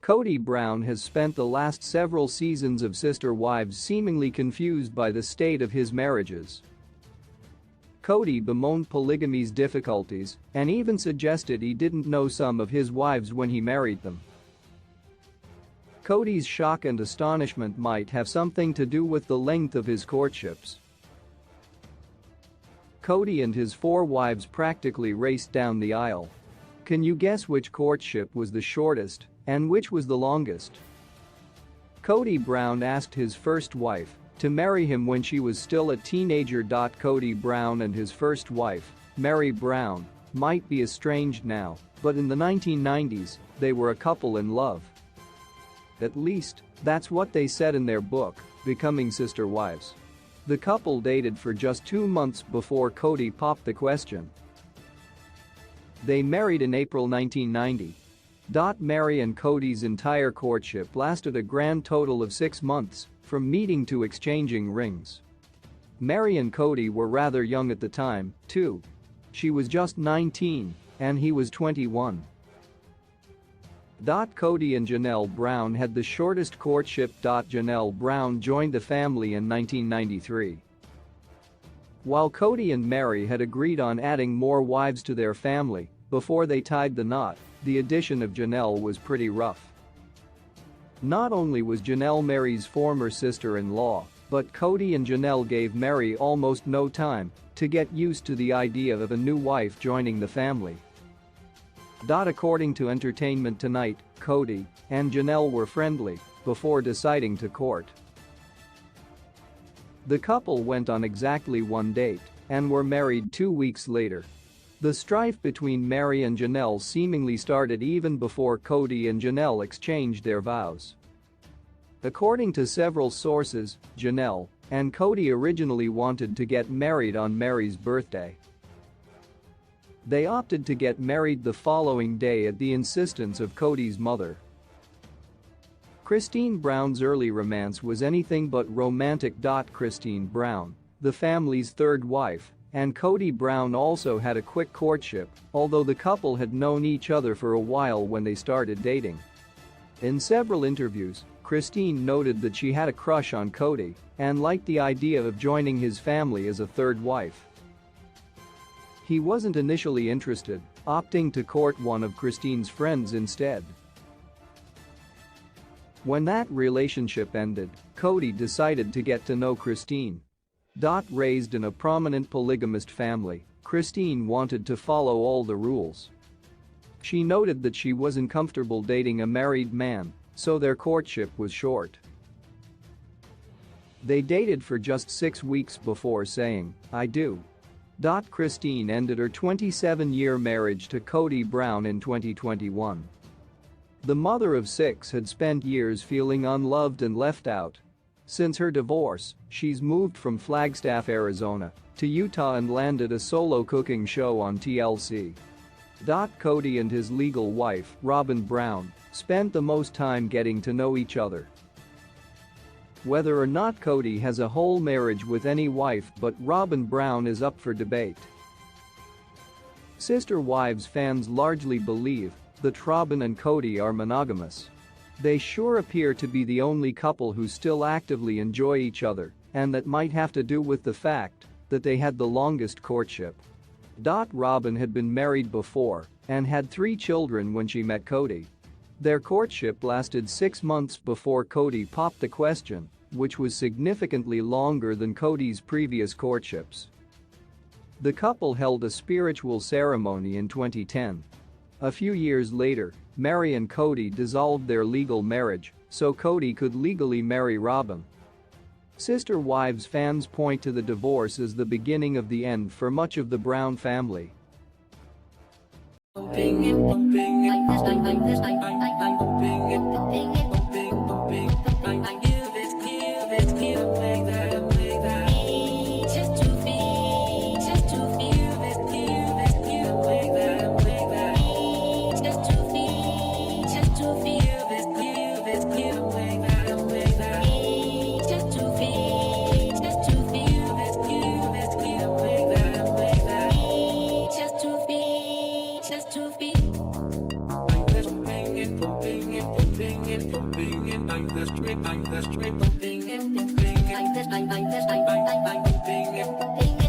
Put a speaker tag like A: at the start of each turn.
A: Kody Brown has spent the last several seasons of Sister Wives seemingly confused by the state of his marriages. Kody bemoaned polygamy's difficulties and even suggested he didn't know some of his wives when he married them. Kody's shock and astonishment might have something to do with the length of his courtships. Kody and his 4 wives practically raced down the aisle. Can you guess which courtship was the shortest and which was the longest? Kody Brown asked his first wife to marry him when she was still a teenager. Kody Brown and his first wife, Mary Brown, might be estranged now, but in the 1990s, they were a couple in love. At least, that's what they said in their book, Becoming Sister Wives. The couple dated for just 2 months before Kody popped the question. They married in April 1990. Mary and Kody's entire courtship lasted a grand total of 6 months, from meeting to exchanging rings. Mary and Kody were rather young at the time, too. She was just 19, and he was 21. Kody and Janelle Brown had the shortest courtship. Janelle Brown joined the family in 1993. While Kody and Mary had agreed on adding more wives to their family before they tied the knot, the addition of Janelle was pretty rough. Not only was Janelle Mary's former sister-in-law, but Kody and Janelle gave Mary almost no time to get used to the idea of a new wife joining the family. According to Entertainment Tonight, Kody and Janelle were friendly before deciding to court. The couple went on exactly 1 date and were married 2 weeks later. The strife between Mary and Janelle seemingly started even before Kody and Janelle exchanged their vows. According to several sources, Janelle and Kody originally wanted to get married on Mary's birthday. They opted to get married the following day at the insistence of Kody's mother. Christine Brown's early romance was anything but romantic. Christine Brown, the family's 3rd wife, and Kody Brown also had a quick courtship, although the couple had known each other for a while when they started dating. In several interviews, Christine noted that she had a crush on Kody and liked the idea of joining his family as a 3rd wife. He wasn't initially interested, opting to court one of Christine's friends instead. When that relationship ended, Kody decided to get to know Christine. Raised in a prominent polygamist family, Christine wanted to follow all the rules. She noted that she wasn't comfortable dating a married man, so their courtship was short. They dated for just 6 weeks before saying, "I do." Christine ended her 27-year marriage to Kody Brown in 2021. The mother of 6 had spent years feeling unloved and left out. Since her divorce, she's moved from Flagstaff, Arizona, to Utah and landed a solo cooking show on TLC. Kody and his legal wife, Robin Brown, spent the most time getting to know each other. Whether or not Kody has a whole marriage with any wife but Robin Brown is up for debate. Sister Wives fans largely believe that Robin and Kody are monogamous. They sure appear to be the only couple who still actively enjoy each other, and that might have to do with the fact that they had the longest courtship. Robin had been married before and had 3 children when she met Kody. Their courtship lasted 6 months before Kody popped the question, which was significantly longer than Kody's previous courtships. The couple held a spiritual ceremony in 2010. A few years later, Mary and Kody dissolved their legal marriage so Kody could legally marry Robin. Sister Wives fans point to the divorce as the beginning of the end for much of the Brown family.
B: Just to be. bang, bang, bang, bang, bang, bang, bang, bang, bang, bang, bang, bang, bang, bang, bang,